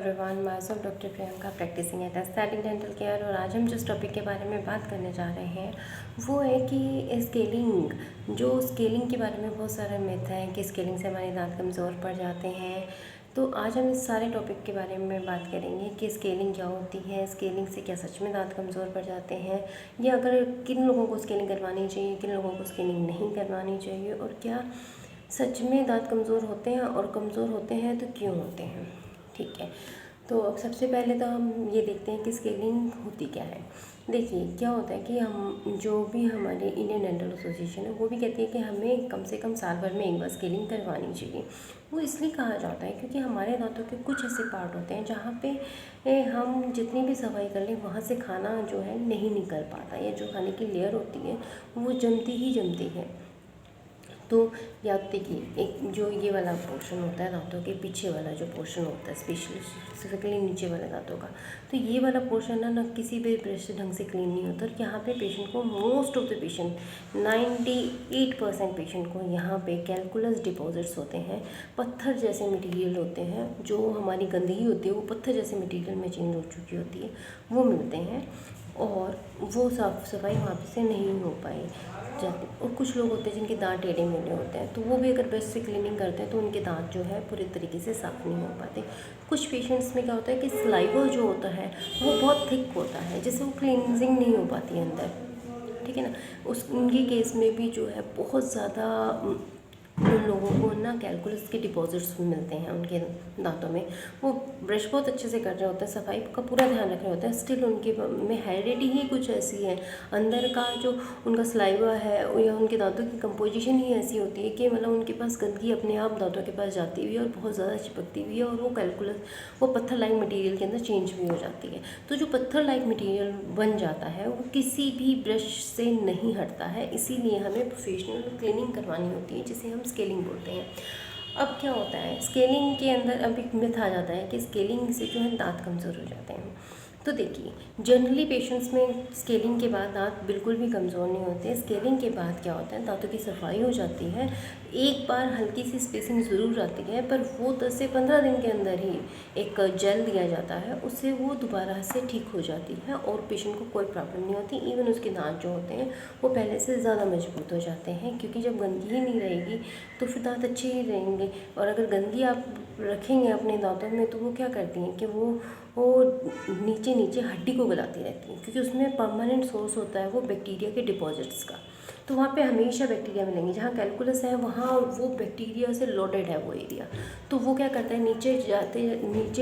Everyone, myself doctor Priyanka practising at aesthetic dental care. और आज हम जिस टॉपिक के बारे में बात करने जा रहे हैं वो है कि स्केलिंग के बारे में बहुत सारे मिथ हैं कि स्केलिंग से हमारे दांत कमज़ोर पड़ जाते हैं। तो आज हम इस सारे टॉपिक के बारे में बात करेंगे कि स्केलिंग क्या होती है, स्केलिंग से क्या सच में दांत कमज़ोर पड़ जाते हैं, या अगर किन लोगों को स्केलिंग करवानी चाहिए, किन लोगों को स्केलिंग नहीं करवानी चाहिए, और क्या सच में दांत कमज़ोर होते हैं, और कमज़ोर होते हैं तो क्यों होते हैं। ठीक है, तो अब सबसे पहले तो हम ये देखते हैं कि स्केलिंग होती क्या है। देखिए क्या होता है कि हम जो भी हमारे इंडियन डेंटल एसोसिएशन है वो भी कहती है कि हमें कम से कम साल भर में एक बार स्केलिंग करवानी चाहिए। वो इसलिए कहा जाता है क्योंकि हमारे दांतों के कुछ ऐसे पार्ट होते हैं जहाँ पे हम जितनी भी सफाई कर लें वहाँ से खाना जो है नहीं निकल पाता, या जो खाने की लेयर होती है वो जमती ही जमती है। तो या देखिए, एक जो ये वाला पोर्शन होता है दांतों के पीछे वाला जो पोर्शन होता है स्पेसिफिकली नीचे वाले दांतों का, तो ये वाला पोर्शन ना किसी भी ब्रश से ढंग से क्लीन नहीं होता। और यहाँ पे पेशेंट को most of the patient 98% patient को यहाँ पे कैलकुलस डिपॉजिट्स होते हैं, पत्थर जैसे मटेरियल होते हैं। जो हमारी गंदगी होती है वो पत्थर जैसे मटेरियल में चेंज हो चुकी होती है, वो मिलते हैं, और वो साफ सफाई वहाँ पे से नहीं हो पाई जाती। और कुछ लोग होते हैं जिनके दांत टेढ़े मेढ़े होते हैं, तो वो भी अगर ब्रश से क्लीनिंग करते हैं तो उनके दांत जो है पूरी तरीके से साफ़ नहीं हो पाते। कुछ पेशेंट्स में क्या होता है कि सलाइवा जो होता है वो बहुत थिक होता है, जिससे वो क्लींजिंग नहीं हो पाती है अंदर। ठीक है ना, उनके केस में भी जो है बहुत ज़्यादा उन लोगों को ना कैलकुलस के डिपॉजिट्स भी मिलते हैं उनके दांतों में। वो ब्रश बहुत अच्छे से कर रहे होते हैं, सफाई का पूरा ध्यान रख रहे होते हैं, स्टिल उनके में हेरिडिटी ही कुछ ऐसी है, अंदर का जो उनका सलाइवा है या उनके दांतों की कंपोजिशन ही ऐसी होती है कि मतलब उनके पास गंदगी अपने आप दांतों के पास जाती हुई है और बहुत ज़्यादा चिपकती हुई है, और वो कैलकुलस वो पत्थर लाइक मटीरियल के अंदर चेंज भी हो जाती है। तो जो पत्थर लाइक मटीरियल बन जाता है वो किसी भी ब्रश से नहीं हटता है, इसीलिए हमें प्रोफेशनल क्लीनिंग करवानी होती है, जिसे हम स्केलिंग बोलते हैं। अब क्या होता है स्केलिंग के अंदर, अब एक मिथ आ जाता है कि स्केलिंग से जो है दांत कमज़ोर हो जाते हैं। तो देखिए, जनरली पेशेंट्स में स्केलिंग के बाद दांत बिल्कुल भी कमज़ोर नहीं होते। स्केलिंग के बाद क्या होता है, दांतों की सफाई हो जाती है, एक बार हल्की सी स्पेसिंग ज़रूर आती है, पर वो 10 से 15 दिन के अंदर ही एक जेल दिया जाता है, उससे वो दोबारा से ठीक हो जाती है और पेशेंट को कोई प्रॉब्लम नहीं होती। इवन उसके दांत जो होते हैं वो पहले से ज़्यादा मजबूत हो जाते हैं, क्योंकि जब गंदगी ही नहीं रहेगी तो फिर दांत अच्छे ही रहेंगे। और अगर गंदगी आप रखेंगे अपने दांतों में तो वो क्या करती हैं कि वो नीचे नीचे हड्डी को गलाती रहती हैं, क्योंकि उसमें परमानेंट सोर्स होता है वो बैक्टीरिया के डिपॉजिट्स का। तो वहाँ पे हमेशा बैक्टीरिया मिलेंगे, जहाँ कैलकुलस है वहाँ वो बैक्टीरिया से लोडेड है वो एरिया। तो वो क्या करता है, नीचे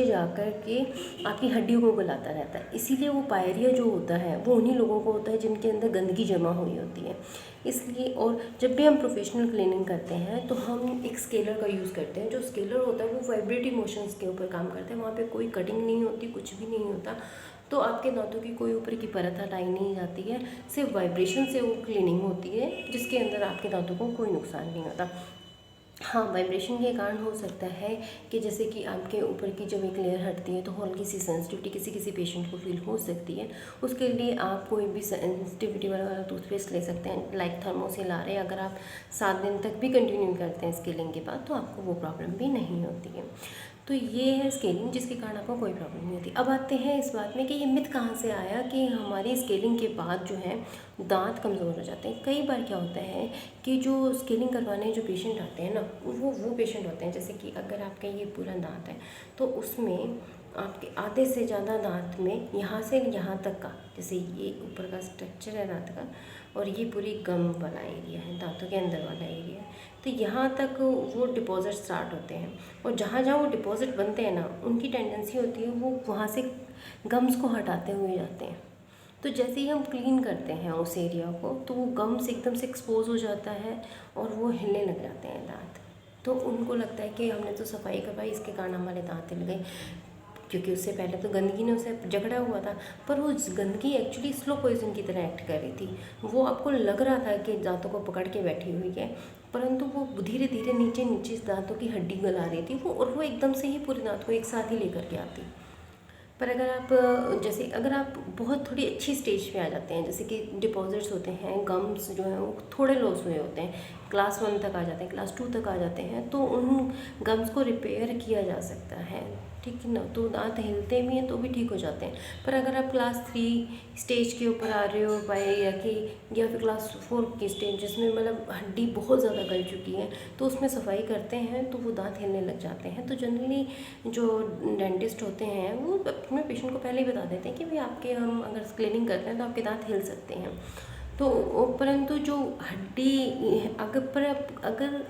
जा कर के आपकी हड्डियों को गलाता रहता है। इसीलिए वो पायरिया जो होता है वो उन्हीं लोगों को होता है जिनके अंदर गंदगी जमा हुई होती है। इसलिए, और जब भी हम प्रोफेशनल क्लीनिंग करते हैं तो हम एक स्केलर का यूज़ करते हैं। जो स्केलर होता है वो वाइब्रेटिव मोशंस के ऊपर काम करता है, वहाँ पे कोई कटिंग नहीं होती, कुछ भी नहीं होता। तो आपके दांतों की कोई ऊपर की परत हटाई नहीं जाती है, सिर्फ वाइब्रेशन से वो क्लीनिंग होती है, जिसके अंदर आपके दांतों को कोई नुकसान नहीं होता। हाँ, वाइब्रेशन के कारण हो सकता है कि जैसे कि आपके ऊपर की जब एक लेयर हटती है तो हल्की सी सेंसिटिविटी किसी किसी पेशेंट को फील हो सकती है। उसके लिए आप कोई भी सेंसिटिविटी वाला टूथपेस्ट ले सकते हैं, लाइक थर्मोसिल आ रहे हैं। अगर आप 7 दिन तक भी कंटिन्यू करते हैं स्केलिंग के बाद तो आपको वो प्रॉब्लम भी नहीं होती है। तो ये है स्केलिंग, जिसके कारण आपको कोई प्रॉब्लम नहीं होती। अब आते हैं इस बात में कि ये मिथ कहाँ से आया कि हमारी स्केलिंग के बाद जो है दांत कमज़ोर हो जाते हैं। कई बार क्या होता है कि जो स्केलिंग करवाने जो पेशेंट आते हैं ना, वो पेशेंट होते हैं, जैसे कि अगर आपका ये पूरा दांत है तो उसमें आपके आधे से ज़्यादा दांत में यहाँ से यहाँ तक का, जैसे ये ऊपर का स्ट्रक्चर है दांत का और ये पूरी गम वाला एरिया है, दांतों के अंदर वाला एरिया है, तो यहाँ तक वो डिपॉजिट स्टार्ट होते हैं। और जहाँ जहाँ वो डिपॉजिट बनते हैं ना, उनकी टेंडेंसी होती है वो वहाँ से गम्स को हटाते हुए जाते हैं। तो जैसे ही हम क्लीन करते हैं उस एरिया को तो वो गम्स एकदम से एक्सपोज हो जाता है और वो हिलने लग जाते हैं दांत। तो उनको लगता है कि हमने तो सफाई करवाई, इसके कारण हमारे दांत हिल गए, क्योंकि उससे पहले तो गंदगी ने उसे झगड़ा हुआ था। पर वो गंदगी एक्चुअली स्लो पॉइजन की तरह एक्ट कर रही थी। वो आपको लग रहा था कि दांतों को पकड़ के बैठी हुई है, परंतु वो धीरे धीरे नीचे नीचे दांतों की हड्डी गला रही थी वो, और वो एकदम से ही पूरे दांत को एक साथ ही लेकर के आती। पर अगर आप बहुत थोड़ी अच्छी स्टेज पे आ जाते हैं, जैसे कि डिपॉजिट्स होते हैं, गम्स जो हैं वो थोड़े लॉस हुए होते हैं, क्लास 1 तक आ जाते हैं, क्लास 2 तक आ जाते हैं, तो उन गम्स को रिपेयर किया जा सकता है, ठीक है ना। तो दांत हिलते भी हैं तो भी ठीक हो जाते हैं। पर अगर आप क्लास 3 स्टेज के ऊपर आ रहे हो बाय या फिर क्लास 4 की स्टेज, जिसमें मतलब हड्डी बहुत ज़्यादा गल चुकी है, तो उसमें सफाई करते हैं तो वो दांत हिलने लग जाते हैं। तो जनरली जो डेंटिस्ट होते हैं वो अपने पेशेंट को पहले ही बता देते हैं कि भाई आपके हम अगर क्लीनिंग करते हैं तो आपके दांत हिल सकते हैं। तो परंतु जो हड्डी अगर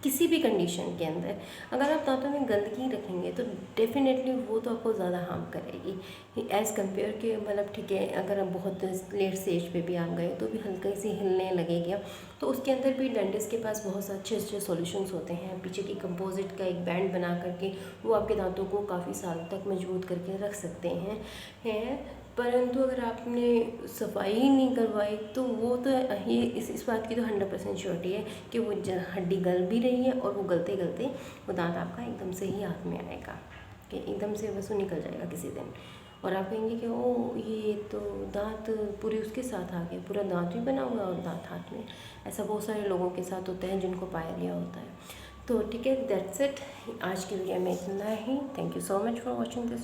किसी भी कंडीशन के अंदर अगर आप दांतों में गंदगी रखेंगे तो डेफिनेटली वो तो आपको ज़्यादा हार्म करेगी एज़ कम्पेयर के, मतलब ठीक है अगर आप बहुत लेट स्टेज पे भी आ गए तो भी हल्का सी हिलने लगेगा, तो उसके अंदर भी डेंटिस्ट के पास बहुत अच्छे अच्छे सॉल्यूशंस होते हैं। पीछे की कंपोजिट का एक बैंड बना करके वो आपके दांतों को काफ़ी साल तक मजबूत करके रख सकते हैं। परंतु अगर आपने सफाई ही नहीं करवाई तो वो तो ये इस बात की तो 100% श्योरिटी है कि वो हड्डी गल भी रही है और वो गलते गलते वो दांत आपका एकदम से ही हाथ में आएगा, कि एकदम से बस वो निकल जाएगा किसी दिन, और आप कहेंगे कि ओ ये तो दांत पूरी उसके साथ आ गया, पूरा दांत भी बना हुआ और दांत हाथ में। ऐसा बहुत सारे लोगों के साथ होता है जिनको पायरिया होता है। तो ठीक है, दैट्स इट, आज के वीडियो में इतना ही। Thank you so much for watching this.